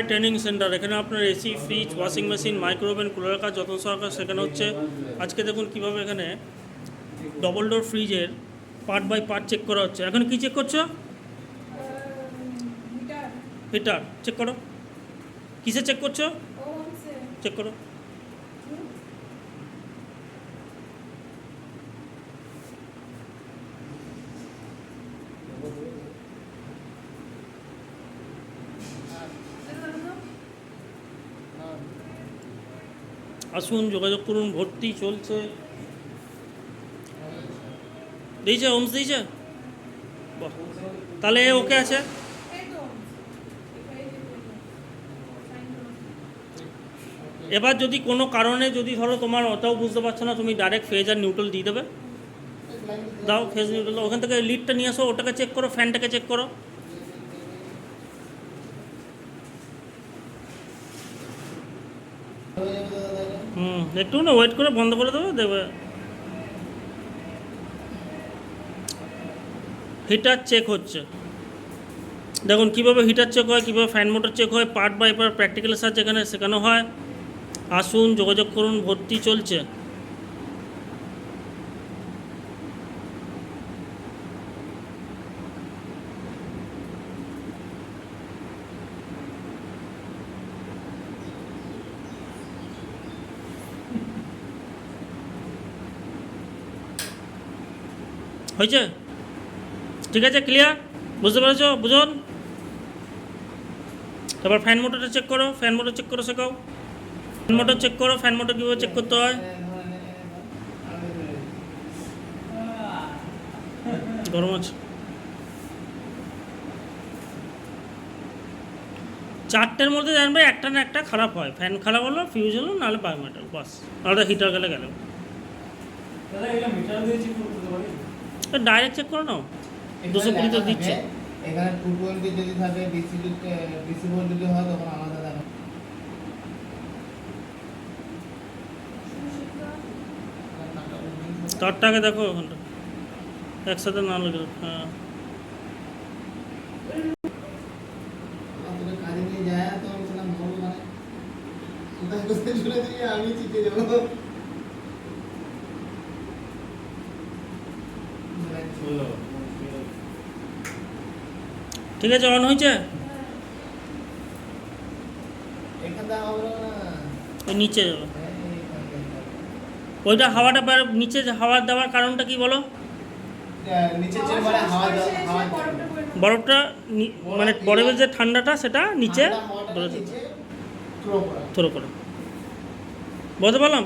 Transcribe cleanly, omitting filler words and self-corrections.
Training centre. এখানে আপনার AC, fridge, washing machine, micro oven, cooler কাজ যত সরকার শেখানো হচ্ছে। আজকে দেখুন কীভাবে এখানে ডবল ডোর ফ্রিজের পার্ট বাই পার্ট চেক করা হচ্ছে। এখন কি চেক করছো? হিটার চেক করো। কিসে চেক করছো? চেক করো। আসুন, যোগাযোগ করুন, ভর্তি চলছে। দিয়েছে হোমস দিয়েছে? বাহ, তাহলে ওকে আছে। এবার যদি কোনো কারণে যদি ধরো তোমার অতও বুঝতে পারছো না, তুমি ডাইরেক্ট ফেজ আর নিউট্রাল দিয়ে দেবে। দাও ফেজ নিউট্রাল, ওখান থেকে লিডটা নিয়ে আসো, ওটাকে চেক করো, ফ্যানটাকে চেক করো। একটু না ওয়েট করে বন্ধ করে দেবে, দেবে। হিটার চেক হচ্ছে। দেখুন কীভাবে হিটার চেক হয়, কীভাবে ফ্যান মোটর চেক হয়, পার্ট বাই পার্ট প্র্যাকটিক্যালের সাহায্যে এখানে শেখানো হয়। আসুন, যোগাযোগ করুন, ভর্তি চলছে। হয়েছে? ঠিক আছে, ক্লিয়ার? বুঝতে পেরেছো? বুঝুন। তারপর ফ্যান মোটরটা চেক করো, ফ্যান মোটর চেক করো, শেখাও। ফ্যান মোটর চেক করো, ফ্যান মোটর কীভাবে চেক করতে হয়। গরম আছে। চারটের মধ্যে জানবে একটা না একটা খারাপ হয়। ফ্যান খারাপ হলো, ফিউজ হলো, নাহলে বায়োমেটাল, বাস। নাহলে হিটার গেলে গেল। ডাইরেক্ট চেক করো না, 220 তো দিচ্ছে। এখানে 220 যদি থাকে, ডিসি ভোল্ট যদি হয় তখন আলাদা থাকে। তারটাকে দেখো ওখানটা একসাথে না লাগে। হ্যাঁ, কাজে নিয়ে যায় তো সেটা মল মানে কোথায় কোথায় চলে দিয়ে আমি চিঠে দেবো। ঠিক আছে, অন হয়েছে। ওই নিচে যাবে, ওইটা হাওয়াটা নিচে হাওয়া দেওয়ার কারণটা কি বলো? বরফটা মানে বরফের যে ঠান্ডাটা সেটা নিচে থ্রো করে। বলতে পারলাম?